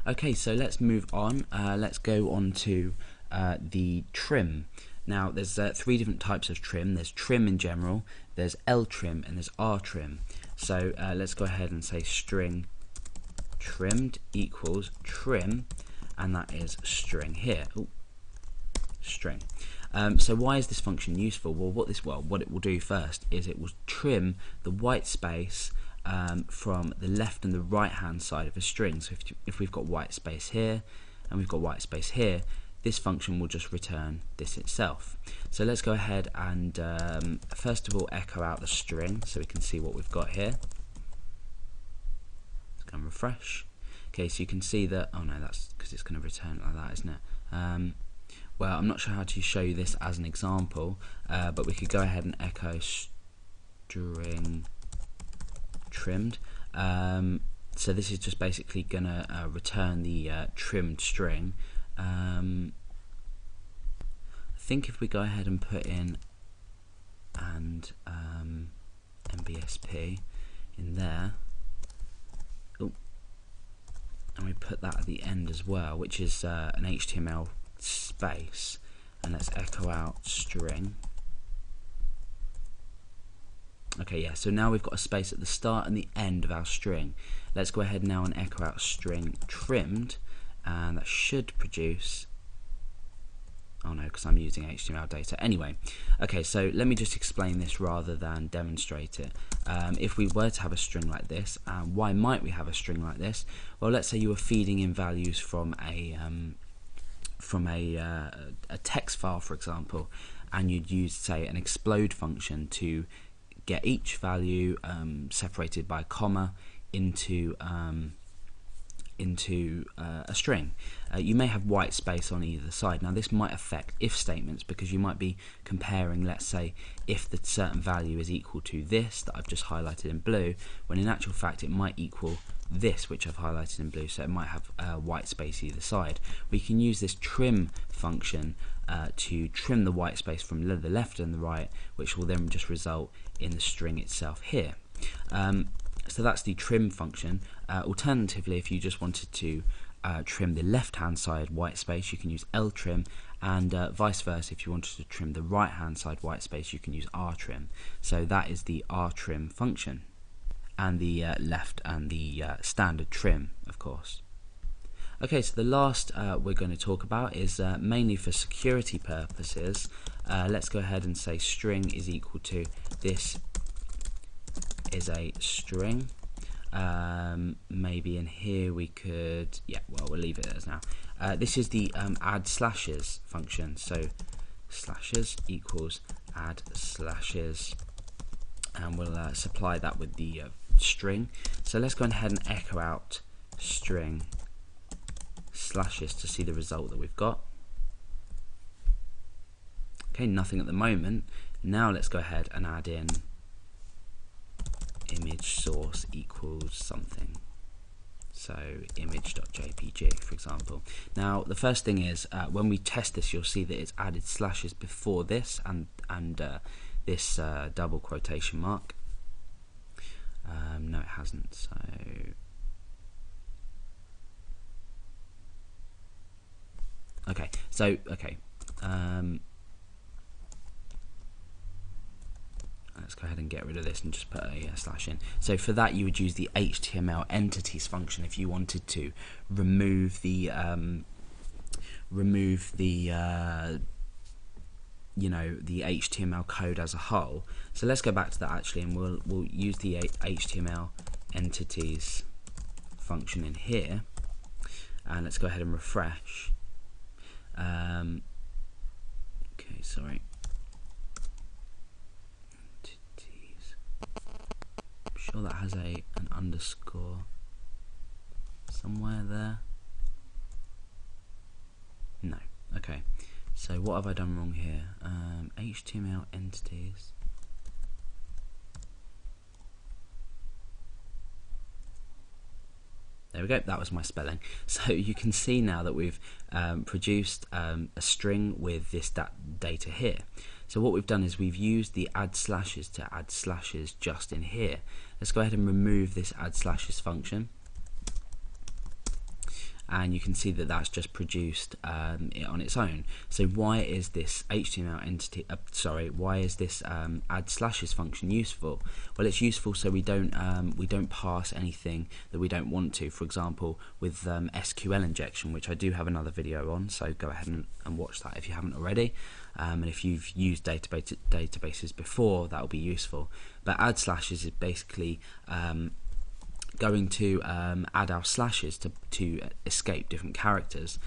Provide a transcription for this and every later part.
Okay, so let's move on. Let's go on to the trim. Now, there's 3 different types of trim. There's trim in general, there's L trim, and there's R trim. So let's go ahead and say string trimmed equals trim, and that is string here. Ooh, string. So why is this function useful? Well, what it will do first is it will trim the white space from the left and the right hand side of a string. So if we've got white space here and we've got white space here, this function will just return this itself. So let's go ahead and first of all echo out the string so we can see what we've got here. Let's go and refresh. Okay, so you can see that, oh no, that's because it's going to return like that, isn't it? Well, I'm not sure how to show you this as an example, but we could go ahead and echo string trimmed. So this is just basically going to return the trimmed string. I think if we go ahead and put in and MBSP in there, and we put that at the end as well, which is an HTML space, and let's echo out string. Okay, yeah, so now we've got a space at the start and the end of our string. Let's go ahead now and echo out string trimmed, and that should produce, oh no, because I'm using HTML data. Anyway, okay, so let me just explain this rather than demonstrate it. If we were to have a string like this, why might we have a string like this? Well, let's say you were feeding in values from a text file, for example, and you'd use, say, an explode function to get each value separated by a comma into a string. You may have white space on either side. Now this might affect if statements, because you might be comparing, let's say, if the certain value is equal to this that I've just highlighted in blue, when in actual fact it might equal this which I've highlighted in blue, so it might have white space either side. We can use this trim function to trim the white space from the left and the right, which will then just result in the string itself here. So that's the trim function. Alternatively, if you just wanted to trim the left hand side white space, you can use L trim, and vice versa, if you wanted to trim the right hand side white space, you can use R trim. So that is the R trim function, and the left and the standard trim, of course. Okay, so the last we're going to talk about is mainly for security purposes. Let's go ahead and say string is equal to this is a string. Maybe in here we could, yeah, well, we'll leave it as now. This is the add slashes function. So slashes equals add slashes, and we'll supply that with the string. So let's go ahead and echo out string slashes to see the result that we've got. Okay, nothing at the moment. Now let's go ahead and add in image source equals something, so image.jpg, for example. Now the first thing is when we test this, you'll see that it's added slashes before this and this double quotation mark. No, it hasn't. So okay, let's go ahead and get rid of this and just put a slash in. So for that, you would use the HTML entities function if you wanted to remove the you know, the HTML code as a whole. So let's go back to that actually, and we'll use the HTML entities function in here, and let's go ahead and refresh. Okay, sorry. Sure that has an underscore somewhere there. No. Okay, so what have I done wrong here? HTML entities. There we go, that was my spelling. So you can see now that we've produced a string with this data here. So what we've done is we've used the add slashes to add slashes just in here. Let's go ahead and remove this add slashes function. and you can see that that's just produced it on its own. So why is this HTML entity, why is this add slashes function useful? Well, it's useful so we don't pass anything that we don't want to. For example, with SQL injection, which I do have another video on, so go ahead and watch that if you haven't already. And if you've used databases before, that will be useful. But add slashes is basically going to add our slashes to escape different characters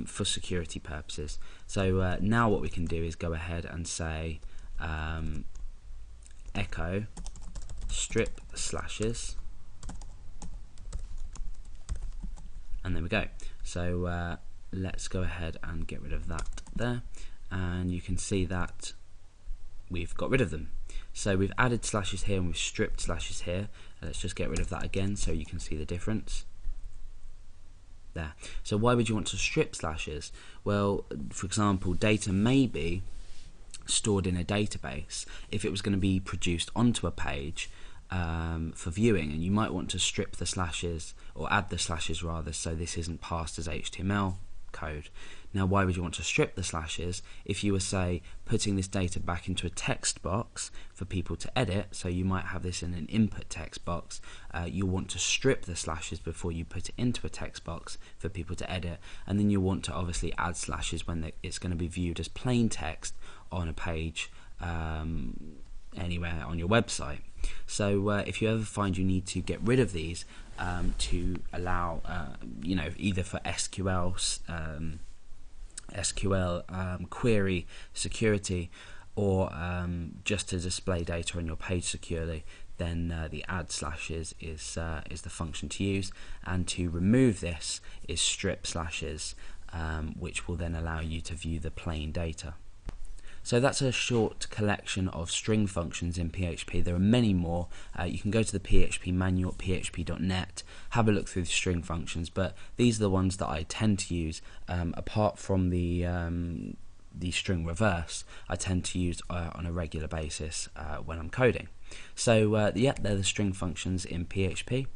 for security purposes. So now what we can do is go ahead and say echo strip slashes, and there we go. So let's go ahead and get rid of that there, and you can see that we've got rid of them. So we've added slashes here and we've stripped slashes here. Let's just get rid of that again so you can see the difference there. So why would you want to strip slashes? Well, for example, data may be stored in a database if it was going to be produced onto a page for viewing, and you might want to strip the slashes, or add the slashes rather, so this isn't passed as HTML code. Now, why would you want to strip the slashes? If you were, say, putting this data back into a text box for people to edit, so you might have this in an input text box, you'll want to strip the slashes before you put it into a text box for people to edit, and then you'll want to obviously add slashes when it's going to be viewed as plain text on a page anywhere on your website. So if you ever find you need to get rid of these to allow, either for SQL query security, or just to display data on your page securely, then the add slashes is the function to use, and to remove this is strip slashes, which will then allow you to view the plain data. So that's a short collection of string functions in PHP. There are many more. You can go to the PHP manual at php.net, have a look through the string functions, but these are the ones that I tend to use, apart from the string reverse, I tend to use on a regular basis when I'm coding. So yeah, they're the string functions in PHP.